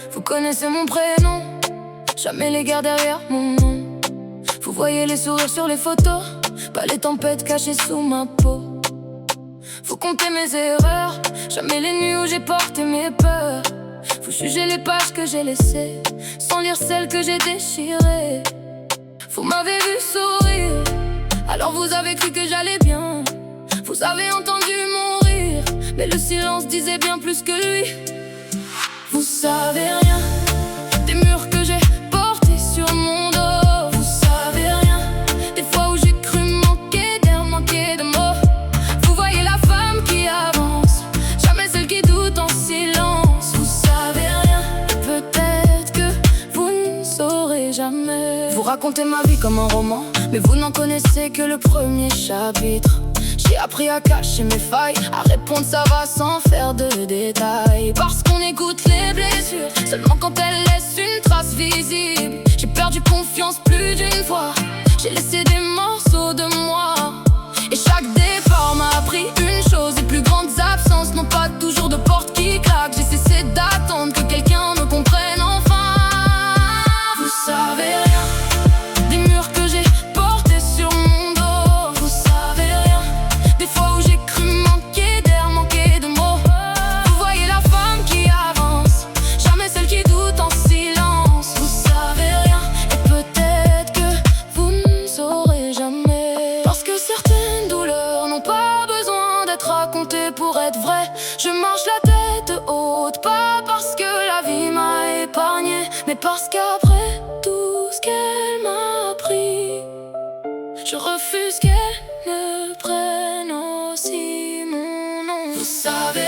Vous connaissez mon prénom, jamais les gars derrière mon nom. Vous voyez les sourires sur les photos, pas les tempêtes cachées sous ma peau. Vous comptez mes erreurs, jamais les nuits où j'ai porté mes peurs. Vous jugez les pages que j'ai laissées, sans lire celles que j'ai déchirées. Vous m'avez vu sourire, alors vous avez cru que j'allais bien. Vous avez entendu mon rire, mais le silence disait bien plus que lui. Vous savez rien des murs que j'ai portés sur mon dos. Vous savez rien des fois où j'ai cru manquer d'air, manquer de mots. Vous voyez la femme qui avance, jamais celle qui doute en silence. Vous savez rien, peut-être que vous ne saurez jamais. Vous racontez ma vie comme un roman, mais vous n'en connaissez que le premier chapitre. J'ai appris à cacher mes failles, à répondre ça va sans faire de détails. Parce qu'on écoute les blessures seulement quand elles laissent une trace visible. J'ai perdu confiance plus d'une fois, j'ai laissé des morceaux de moi. Et chaque départ m'a appris une chose, les plus grandes absences n'ont pas toujours de porte qui claque. J'ai cessé d'attendre que quelqu'un me comprenne enfin. Vous savez rien des murs que j'ai portés sur mon dos. Vous savez rien des fois où j'ai cru manquer d'air, manquer de mots. Vous voyez la femme qui avance, jamais celle qui doute en silence. Vous savez rien, et peut-être que vous ne saurez jamais. Parce que certaines douleurs n'ont pas besoin d'être racontées pour être vraies. Je marche la tête haute, pas parce que la vie m'a épargné, mais parce qu'après tout ce qu'elle m'a appris, je refuse qu'elle ne prenne aussi mon nom. Vous savez